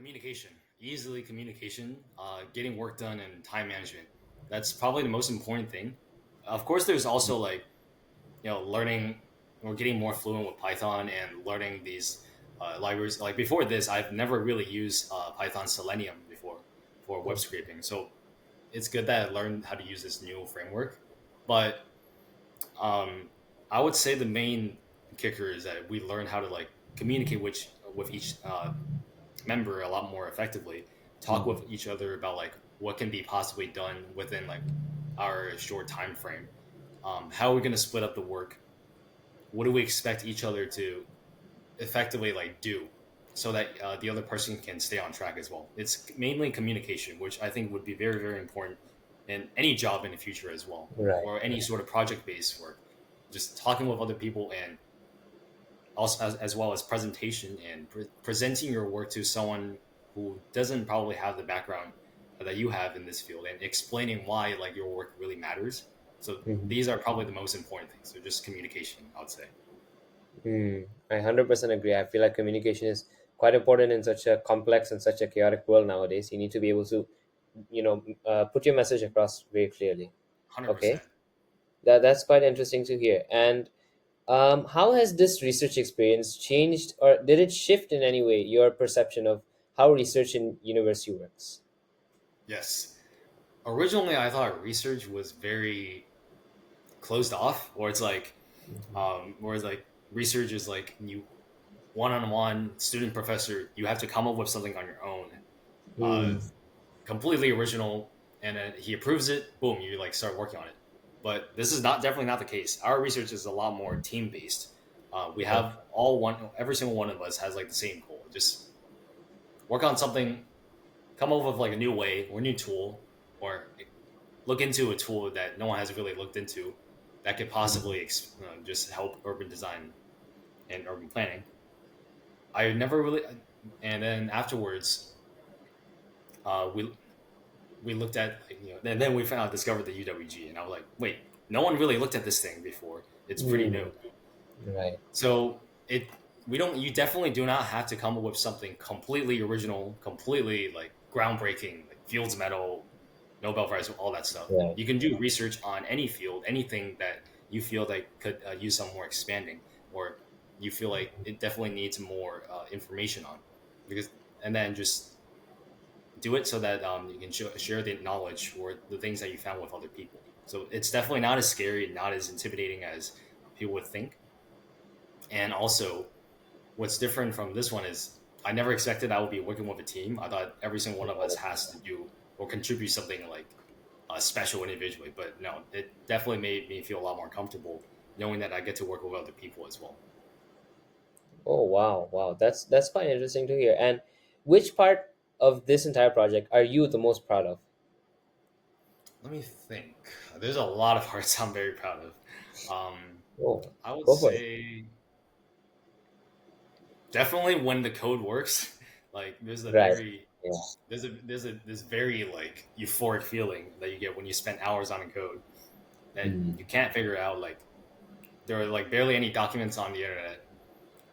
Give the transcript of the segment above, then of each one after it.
Communication, easily communication, getting work done, and time management. That's probably the most important thing. Of course, there's also like learning or getting more fluent with Python and learning these libraries. Like before this, I've never really used Python Selenium before for web scraping. So it's good that I learned how to use this new framework. But um, I would say the main kicker is that we learn how to like communicate with each member a lot more effectively. Talk with each other about like what can be possibly done within like our short time frame. How are we going to split up the work? What do we expect each other to effectively like do so that the other person can stay on track as well? It's mainly communication, which I think would be very very important in any job in the future as well, Right. or any sort of project based work. Just talking with other people and also as well as presentation and presenting your work to someone who doesn't probably have the background that you have in this field and explaining why like your work really matters. So Mhm. these are probably the most important things. So just communication, I would say. I 100% agree. I feel like communication is quite important in such a complex and such a chaotic world nowadays. You need to be able to, put your message across very clearly. Okay, 100%. that's quite interesting to hear. And how has this research experience changed, or did it shift in any way your perception of how research in university works? Yes. Originally, I thought research was very closed off, or it's like, whereas like research is like you one-on-one student professor, you have to come up with something on your own, uh, Hmm. completely original, and then he approves it. Boom, you like start working on it. But this is not definitely not the case. Our research is a lot more team based. We have every single one of us has like the same goal. Just work on something, come up with like a new way or new tool, or look into a tool that no one has really looked into that could possibly just help urban design and urban planning. I never really, and then afterwards, we looked at and then we found out discovered the UWG, and I was like, wait, no one really looked at this thing before. It's pretty Hmm. new. Right. So it we don't you definitely do not have to come up with something completely original, completely like groundbreaking, like Fields Medal, Nobel Prize, all that stuff. Right. You can do research on any field, anything that you feel that could use some more expanding, or you feel like it definitely needs more information on, because and then just do it so that you can share the knowledge or the things that you found with other people. So it's definitely not as scary, not as intimidating as people would think. And also, what's different from this one is I never expected I would be working with a team. I thought every single one of us has to do or contribute something like special individually. But no, it definitely made me feel a lot more comfortable knowing that I get to work with other people as well. Oh wow, wow. That's quite interesting to hear. And which part of this entire project are you the most proud of? Let me think. There's a lot of parts I'm very proud of. Oh, I would go for it. say definitely when the code works. Like Right. Yeah. there's a this very like euphoric feeling that you get when you spend hours on a code that Mm. you can't figure out. Like there are like barely any documents on the internet,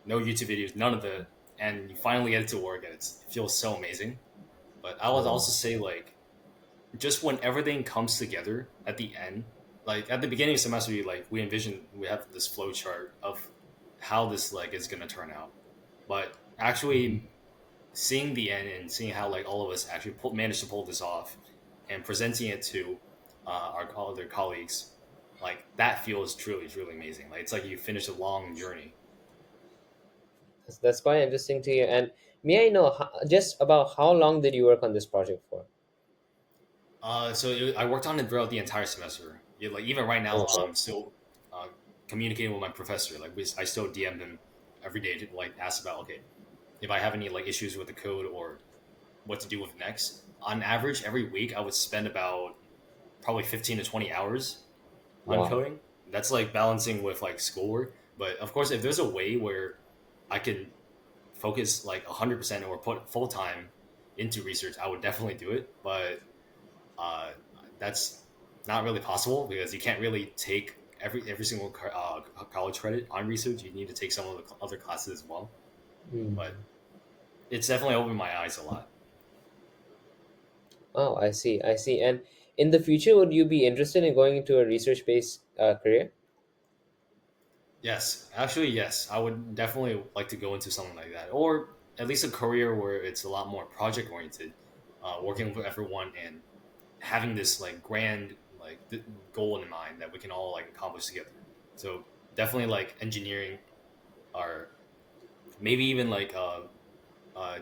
no YouTube videos, none of it, and you finally get it to work, and it feels so amazing. But I would Yeah. also say like just when everything comes together at the end, like at the beginning of the semester, we envision we have this flow chart of how this like is gonna turn out, but actually seeing the end and seeing how like all of us actually managed to pull this off and presenting it to our other colleagues, like that feels truly truly amazing. Like it's like you finished a long journey. That's quite interesting to hear. And may I know just about how long did you work on this project for? I worked on it throughout the entire semester. Yeah, like even right now, Oh, I'm still uh, communicating with my professor. Like I still DM him every day to like ask about okay if I have any like issues with the code or what to do with next. On average, every week I would spend about probably 15 to 20 hours on wow. coding. That's like balancing with like schoolwork. But of course, if there's a way where I can focus like 100% or put full time into research, I would definitely do it. But uh, that's not really possible because you can't really take every single college credit on research. You need to take some of the other classes as well. Mm. But it's definitely opened my eyes a lot. Oh, I see. I see. And in the future, would you be interested in going into a research based career? Yes, actually, yes, I would definitely like to go into something like that, or at least a career where it's a lot more project oriented, working with everyone and having this like grand like goal in mind that we can all like accomplish together. So definitely like engineering, or maybe even like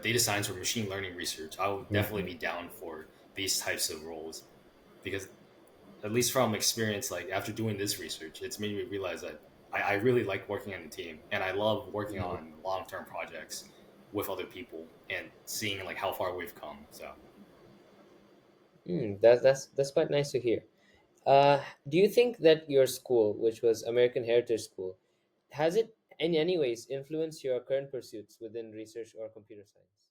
data science or machine learning research. I would definitely Mhm. be down for these types of roles because at least from experience, like after doing this research, it's made me realize that I really like working on a team and I love working on long term projects with other people and seeing like how far we've come. So That's quite nice to hear. Do you think that your school, which was American Heritage School, has it in any ways influenced your current pursuits within research or computer science?